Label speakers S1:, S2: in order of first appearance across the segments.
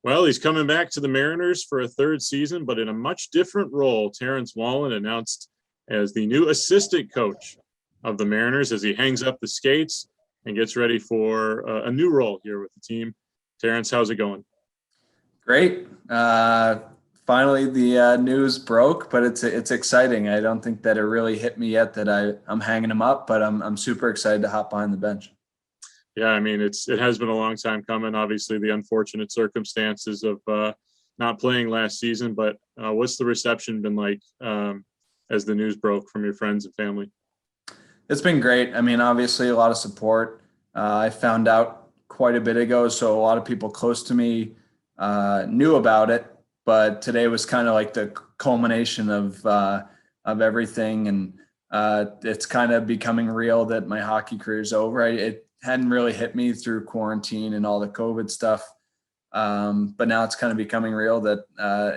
S1: Well, he's coming back to the Mariners for a third season, but in a much different role. Terrence Wallin announced as the new assistant coach of the Mariners as he hangs up the skates and gets ready for a new role here with the team. Terrence, how's it going?
S2: Great. Finally, the news broke, but it's exciting. I don't think that it really hit me yet that I'm hanging him up, but I'm super excited to hop behind the bench.
S1: Yeah, I mean, it has been a long time coming. Obviously, the unfortunate circumstances of not playing last season, but what's the reception been like as the news broke from your friends and family?
S2: It's been great. I mean, obviously, a lot of support. I found out quite a bit ago, so a lot of people close to me knew about it. But today was kind of like the culmination of everything, and it's kind of becoming real that my hockey career is over. It hadn't really hit me through quarantine and all the COVID stuff, but now it's kind of becoming real that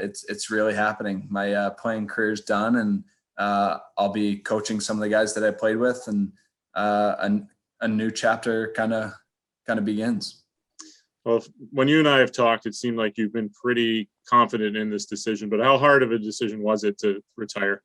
S2: it's really happening. My playing career is done, and I'll be coaching some of the guys that I played with, and a new chapter kind of begins.
S1: Well, when you and I have talked, it seemed like you've been pretty confident in this decision, but how hard of a decision was it to retire?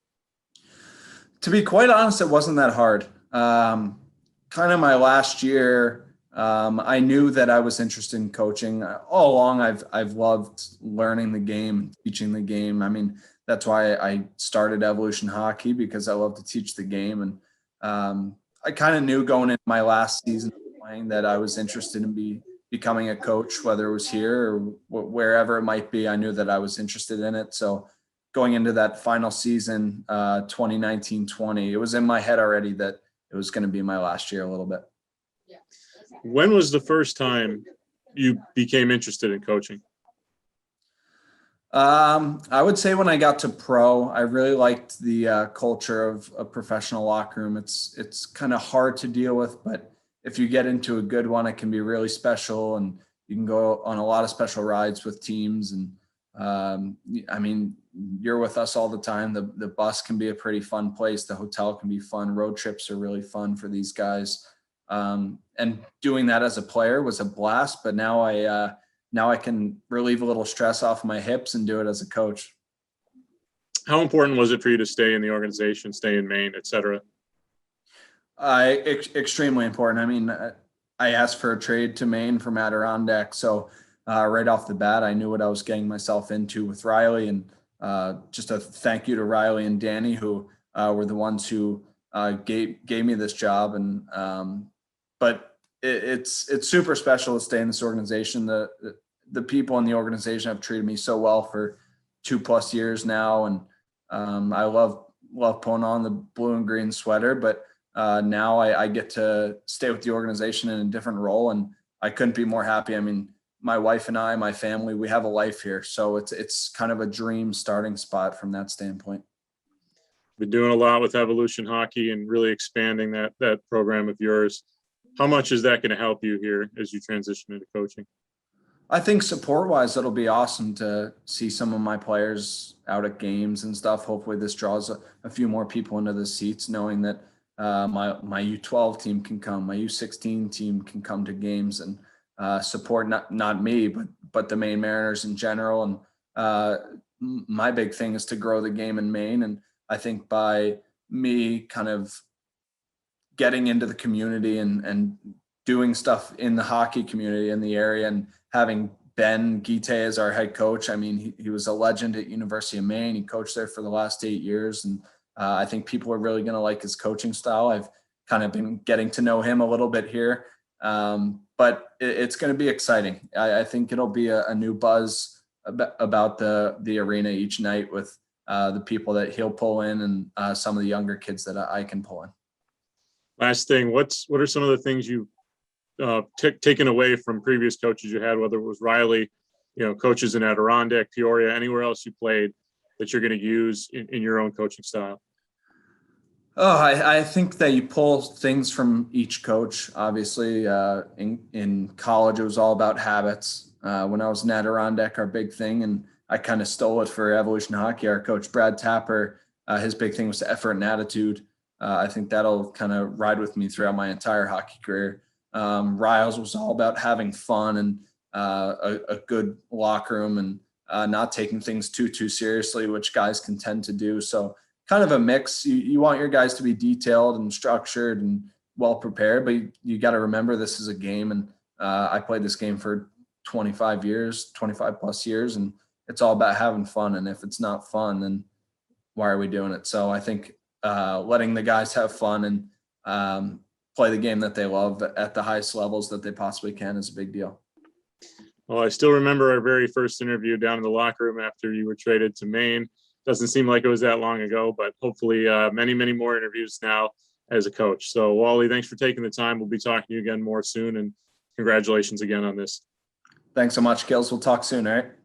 S2: To be quite honest, it wasn't that hard. Kind of my last year, I knew that I was interested in coaching. All along, I've loved learning the game, teaching the game. I mean, that's why I started Evolution Hockey, because I love to teach the game. And I kind of knew going into my last season of playing that I was interested in becoming a coach, whether it was here or wherever it might be. I knew that I was interested in it. So going into that final season, 2019-20, it was in my head already that it was going to be my last year a little bit.
S1: When was the first time you became interested in coaching?
S2: I would say when I got to pro. I really liked the culture of a professional locker room. It's kind of hard to deal with, but if you get into a good one, it can be really special, and you can go on a lot of special rides with teams. And I mean, you're with us all the time. The bus can be a pretty fun place. The hotel can be fun. Road trips are really fun for these guys. And doing that as a player was a blast, but now I can relieve a little stress off my hips and do it as a coach.
S1: How important was it for you to stay in the organization, stay in Maine, et cetera?
S2: Extremely important. I mean, I asked for a trade to Maine from Adirondack, so right off the bat, I knew what I was getting myself into with Riley, and just a thank you to Riley and Danny, who were the ones who gave me this job. And but it's super special to stay in this organization. The people in the organization have treated me so well for 2+ years now, and I love pulling on the blue and green sweater, but now I get to stay with the organization in a different role, and I couldn't be more happy. I mean, my wife and I, my family, we have a life here, so it's kind of a dream starting spot from that standpoint.
S1: Been doing a lot with Evolution Hockey and really expanding that program of yours. How much is that going to help you here as you transition into coaching?
S2: I think support-wise, it'll be awesome to see some of my players out at games and stuff. Hopefully this draws a few more people into the seats, knowing that my U12 team can come, my U16 team can come to games and support not me, but the Maine Mariners in general. And my big thing is to grow the game in Maine. And I think by me kind of getting into the community and doing stuff in the hockey community in the area, and having Ben Guite as our head coach. I mean, he was a legend at University of Maine. He coached there for the last 8 years. And I think people are really going to like his coaching style. I've kind of been getting to know him a little bit here. But it's going to be exciting. I think it'll be a new buzz about the arena each night with the people that he'll pull in, and some of the younger kids that I can pull in.
S1: Last thing, what are some of the things you've taken away from previous coaches you had, whether it was Riley, coaches in Adirondack, Peoria, anywhere else you played, that you're going to use in your own coaching style?
S2: Oh, I think that you pull things from each coach. Obviously, in college, it was all about habits. When I was in Adirondack, our big thing, and I kind of stole it for Evolution Hockey, our coach, Brad Tapper, his big thing was effort and attitude. I think that'll kind of ride with me throughout my entire hockey career. Riles was all about having fun, and a good locker room and not taking things too seriously, which guys can tend to do. So kind of a mix. You want your guys to be detailed and structured and well prepared, but you got to remember this is a game, and I played this game for 25 plus years, and it's all about having fun. And if it's not fun, then why are we doing it? So I think letting the guys have fun and play the game that they love at the highest levels that they possibly can is a big deal.
S1: Well, I still remember our very first interview down in the locker room after you were traded to Maine. Doesn't seem like it was that long ago, but hopefully many more interviews now as a coach. So Wally, thanks for taking the time. We'll be talking to you again more soon, and congratulations again on this.
S2: Thanks so much, Gills. We'll talk soon. All right.